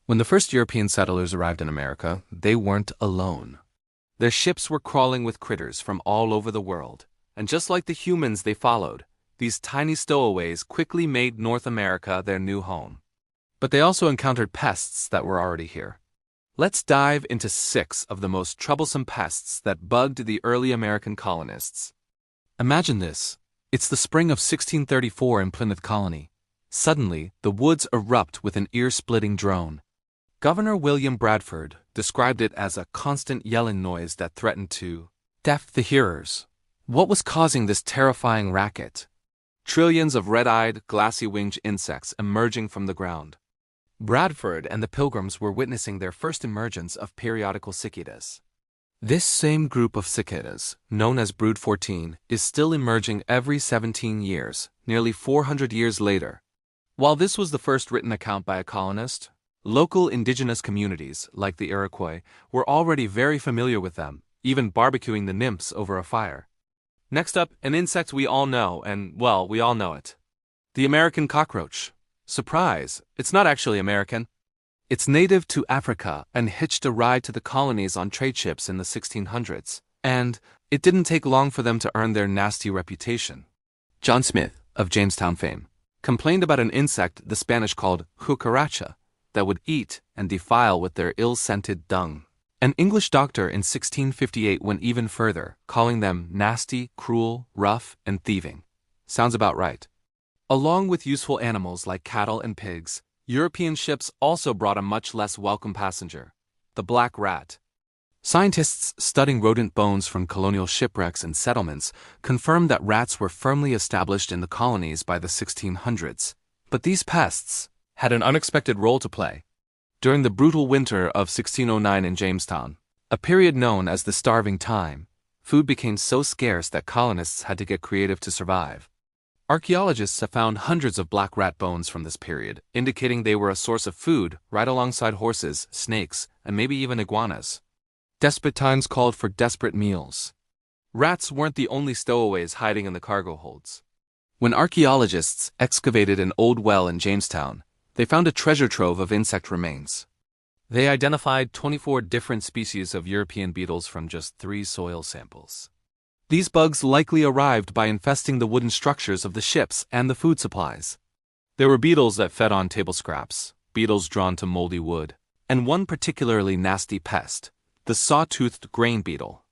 When the first European settlers arrived in America, they weren't alone. Their ships were crawling with critters from all over the world, and just like the humans they followed, these tiny stowaways quickly made North America their new home. But they also encountered pests that were already here. Let's dive into 6 of the most troublesome pests that bugged the early American colonists. Imagine this. It's the spring of 1634 in Plymouth Colony. Suddenly, the woods erupt with an ear-splitting drone. Governor William Bradford described it as a constant yelling noise that threatened to deaf the hearers. What was causing this terrifying racket? Trillions of red-eyed, glassy-winged insects emerging from the ground. Bradford and the Pilgrims were witnessing their first emergence of periodical cicadas. This same group of cicadas, known as Brood 14, is still emerging every 17 years, nearly 400 years later. While this was the first written account by a colonist, local indigenous communities, like the Iroquois, were already very familiar with them, even barbecuing the nymphs over a fire. Next up, an insect we all know, and, well, we all know it. The American cockroach. Surprise, it's not actually American. It's native to Africa and hitched a ride to the colonies on trade ships in the 1600s, and it didn't take long for them to earn their nasty reputation. John Smith, of Jamestown fame, complained about an insect the Spanish called cucaracha that would eat and defile with their ill-scented dung. An English doctor in 1658 went even further, calling them nasty, cruel, rough, and thieving. Sounds about right. Along with useful animals like cattle and pigs, European ships also brought a much less welcome passenger, the black rat. Scientists studying rodent bones from colonial shipwrecks and settlements confirmed that rats were firmly established in the colonies by the 1600s. But these pests had an unexpected role to play. During the brutal winter of 1609 in Jamestown, a period known as the Starving Time, food became so scarce that colonists had to get creative to survive. Archaeologists have found hundreds of black rat bones from this period, indicating they were a source of food right alongside horses, snakes, and maybe even iguanas. Desperate times called for desperate meals. Rats weren't the only stowaways hiding in the cargo holds. When archaeologists excavated an old well in Jamestown, they found a treasure trove of insect remains. They identified 24 different species of European beetles from just 3 soil samples. These bugs likely arrived by infesting the wooden structures of the ships and the food supplies. There were beetles that fed on table scraps, beetles drawn to moldy wood, and one particularly nasty pest, the saw-toothed grain beetle.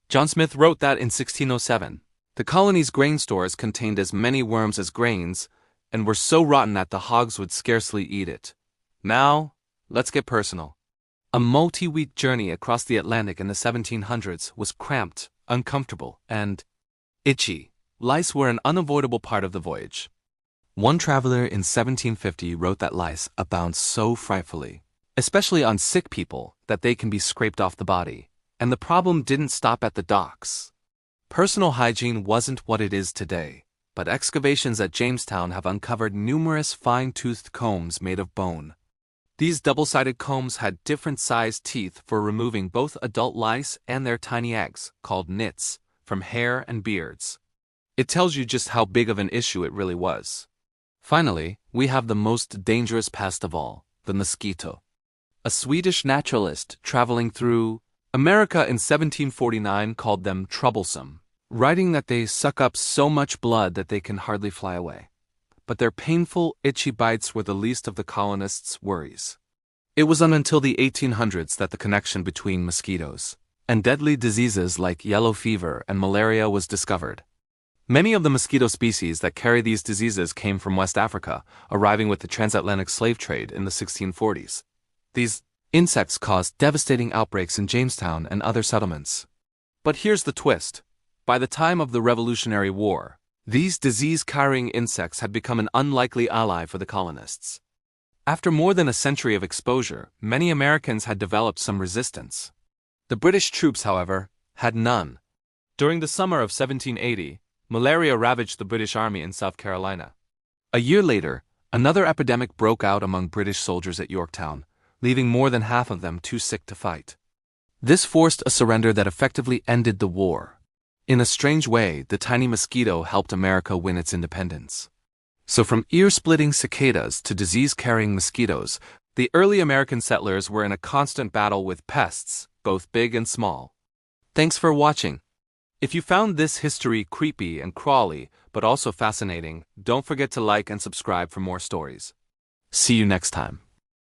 John Smith wrote that in 1607. The colony's grain stores contained as many worms as grains, and were so rotten that the hogs would scarcely eat it. Now, let's get personal. A multi-week journey across the Atlantic in the 1700s was cramped, uncomfortable, and itchy. Lice were an unavoidable part of the voyage. One traveler in 1750 wrote that lice abound so frightfully, especially on sick people, that they can be scraped off the body. And the problem didn't stop at the docks. Personal hygiene wasn't what it is today, but excavations at Jamestown have uncovered numerous fine-toothed combs made of bone. These double-sided combs had different-sized teeth for removing both adult lice and their tiny eggs, called nits, from hair and beards. It tells you just how big of an issue it really was. Finally, we have the most dangerous pest of all, the mosquito. A Swedish naturalist traveling through America in 1749 called them troublesome, writing that they suck up so much blood that they can hardly fly away. But their painful, itchy bites were the least of the colonists' worries. It was until the 1800s that the connection between mosquitoes and deadly diseases like yellow fever and malaria was discovered. Many of the mosquito species that carry these diseases came from West Africa, arriving with the transatlantic slave trade in the 1640s. These insects caused devastating outbreaks in Jamestown and other settlements. But here's the twist. By the time of the Revolutionary War, these disease-carrying insects had become an unlikely ally for the colonists. After more than a century of exposure, many Americans had developed some resistance. The British troops, however, had none. During the summer of 1780, malaria ravaged the British Army in South Carolina. A year later, another epidemic broke out among British soldiers at Yorktown, leaving more than half of them too sick to fight. This forced a surrender that effectively ended the war. In a strange way, the tiny mosquito helped America win its independence. So from ear-splitting cicadas to disease-carrying mosquitoes, The early American settlers were in a constant battle with pests, both big and small. Thanks for watching. If you found this history creepy and crawly, but also fascinating, don't forget to like and subscribe for more stories. See you next time.